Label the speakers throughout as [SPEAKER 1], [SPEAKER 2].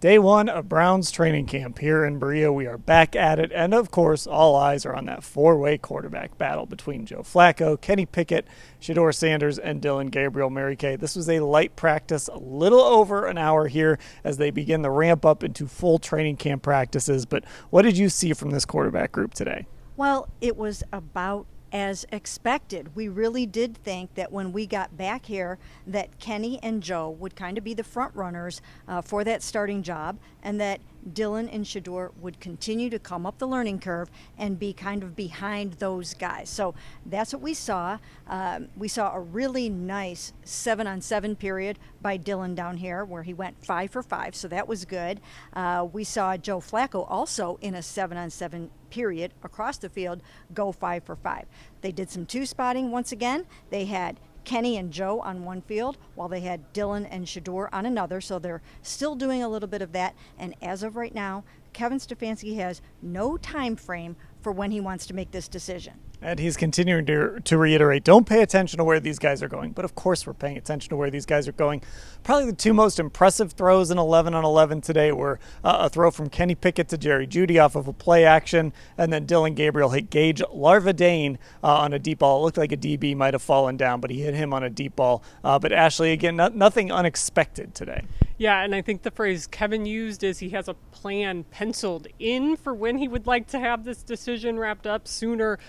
[SPEAKER 1] Day one of Browns training camp here in Berea. We are back at it. And, of course, all eyes are on that four-way quarterback battle between Joe Flacco, Kenny Pickett, Shedeur Sanders, and Dillon Gabriel. Mary Kay, this was a light practice, a little over an hour here as they begin the ramp up into full training camp practices. But what did you see from this quarterback group today?
[SPEAKER 2] Well, it was about as expected. We really did think that when we got back here that Kenny and Joe would kind of be the front runners for that starting job, and that Dillon and Shedeur would continue to come up the learning curve and be kind of behind those guys. So that's what we saw. We saw a really nice 7-on-7 period by Dillon down here where he went 5 for 5, so that was good. We saw Joe Flacco also in a 7-on-7 period across the field go 5 for 5. They did some two-spotting once again. They had Kenny and Joe on one field while they had Dillon and Shedeur on another, so they're still doing a little bit of that. And as of right now, Kevin Stefanski has no time frame for when he wants to make this decision.
[SPEAKER 1] And he's continuing to reiterate, don't pay attention to where these guys are going. But, of course, we're paying attention to where these guys are going. Probably the two most impressive throws in 11-on-11 today were a throw from Kenny Pickett to Jerry Jeudy off of a play action, and then Dillon Gabriel hit Gage Larvadain on a deep ball. It looked like a DB might have fallen down, but he hit him on a deep ball. But, Ashley, again, nothing unexpected today.
[SPEAKER 3] Yeah, and I think the phrase Kevin used is he has a plan penciled in for when he would like to have this decision wrapped up. Sooner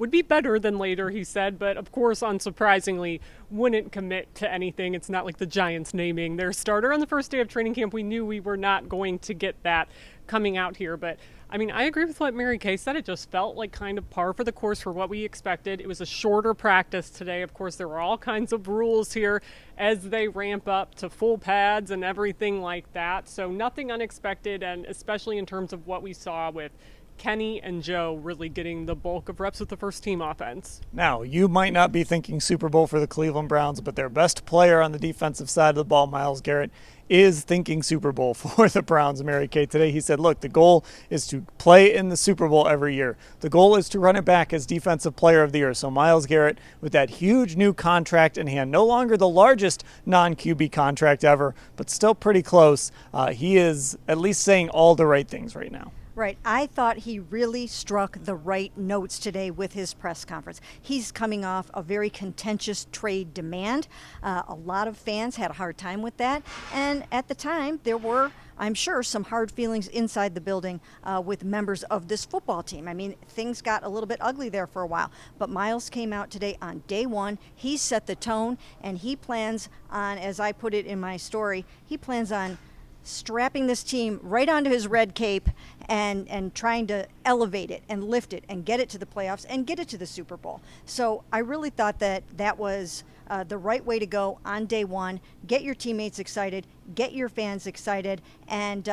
[SPEAKER 3] would be better than later, he said, but of course, unsurprisingly, wouldn't commit to anything. It's not like the Giants naming their starter on the first day of training camp. We knew we were not going to get that coming out here, but I mean, I agree with what Mary Kay said. It just felt like kind of par for the course for what we expected. It was a shorter practice today. Of course, there were all kinds of rules here as they ramp up to full pads and everything like that. So nothing unexpected, and especially in terms of what we saw with Kenny and Joe really getting the bulk of reps with the first team offense.
[SPEAKER 1] Now, you might not be thinking Super Bowl for the Cleveland Browns, but their best player on the defensive side of the ball, Myles Garrett, is thinking Super Bowl for the Browns. Mary Kay, today he said, look, the goal is to play in the Super Bowl every year. The goal is to run it back as Defensive Player of the Year. So Myles Garrett, with that huge new contract in hand, no longer the largest non-QB contract ever, but still pretty close, he is at least saying all the right things right now.
[SPEAKER 2] Right. I thought he really struck the right notes today with his press conference. He's coming off a very contentious trade demand. A lot of fans had a hard time with that. And at the time, there were, I'm sure, some hard feelings inside the building with members of this football team. I mean, things got a little bit ugly there for a while. But Myles came out today on day one. He set the tone, and he plans on, as I put it in my story, he plans on strapping this team right onto his red cape and trying to elevate it and lift it and get it to the playoffs and get it to the Super Bowl. So I really thought that was the right way to go on day one. Get your teammates excited, get your fans excited, and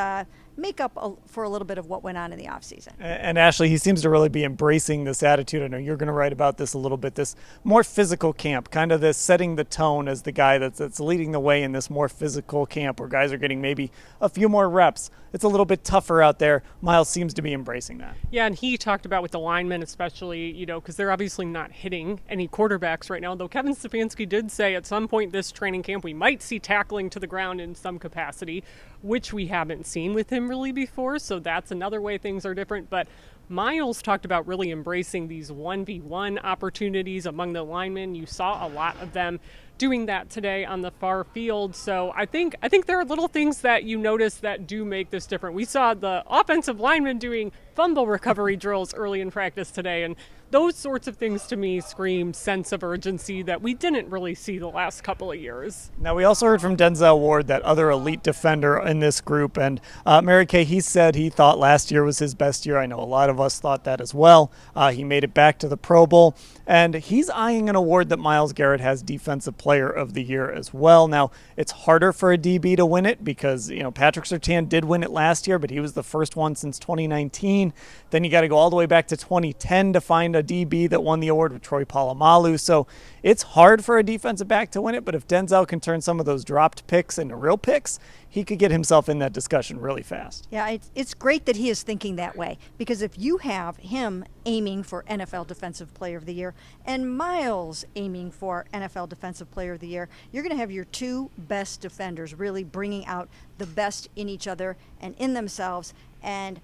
[SPEAKER 2] make up for a little bit of what went on in the offseason.
[SPEAKER 1] And Ashley, he seems to really be embracing this attitude. I know you're going to write about this a little bit, this more physical camp, kind of this setting the tone as the guy that's leading the way in this more physical camp where guys are getting maybe a few more reps. It's a little bit tougher out there. Myles seems to be embracing that.
[SPEAKER 3] Yeah, and he talked about with the linemen especially, because they're obviously not hitting any quarterbacks right now, though Kevin Stefanski did say at some point this training camp we might see tackling to the ground in some capacity, which we haven't seen with him really before, so that's another way things are different. But Myles talked about really embracing these 1v1 opportunities among the linemen. You saw a lot of them doing that today on the far field. So I think there are little things that you notice that do make this different. We saw the offensive linemen doing fumble recovery drills early in practice today, and those sorts of things to me scream sense of urgency that we didn't really see the last couple of years.
[SPEAKER 1] Now, we also heard from Denzel Ward, that other elite defender in this group, and Mary Kay, he said he thought last year was his best year. I know a lot of us thought that as well. He made it back to the Pro Bowl, and he's eyeing an award that Myles Garrett has, Defensive Player of the Year as well. Now, it's harder for a DB to win it because, Patrick Surtain did win it last year, but he was the first one since 2019. Then you got to go all the way back to 2010 to find a DB that won the award with Troy Polamalu. So it's hard for a defensive back to win it, but if Denzel can turn some of those dropped picks into real picks, he could get himself in that discussion really fast.
[SPEAKER 2] Yeah, it's great that he is thinking that way, because if you have him aiming for NFL Defensive Player of the Year and Myles aiming for NFL Defensive Player of the Year, you're going to have your two best defenders really bringing out the best in each other and in themselves. And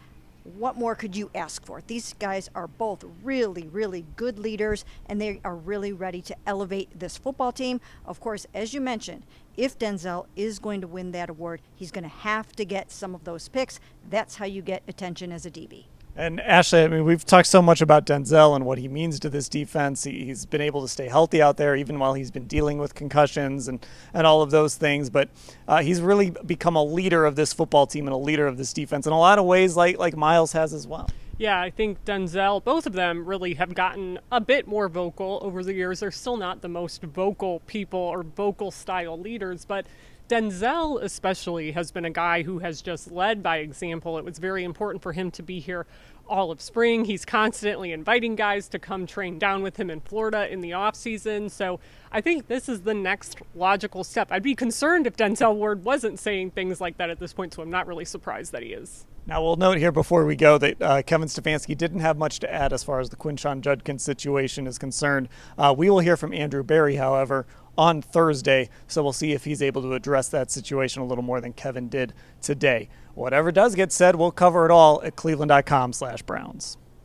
[SPEAKER 2] what more could you ask for? These guys are both really, really good leaders, and they are really ready to elevate this football team. Of course, as you mentioned, if Denzel is going to win that award, he's going to have to get some of those picks. That's how you get attention as a DB.
[SPEAKER 1] And Ashley, I mean, we've talked so much about Denzel and what he means to this defense. He's been able to stay healthy out there even while he's been dealing with concussions and all of those things. But he's really become a leader of this football team and a leader of this defense in a lot of ways, like Myles has as well.
[SPEAKER 3] Yeah, I think Denzel, both of them really have gotten a bit more vocal over the years. They're still not the most vocal people or vocal style leaders, but Denzel especially has been a guy who has just led by example. It was very important for him to be here all of spring. He's constantly inviting guys to come train down with him in Florida in the offseason. So I think this is the next logical step. I'd be concerned if Denzel Ward wasn't saying things like that at this point, so I'm not really surprised that he is.
[SPEAKER 1] Now, we'll note here before we go that Kevin Stefanski didn't have much to add as far as the Quinshon Judkins situation is concerned. We will hear from Andrew Berry, however, on Thursday, so we'll see if he's able to address that situation a little more than Kevin did today. Whatever does get said, we'll cover it all at cleveland.com/Browns.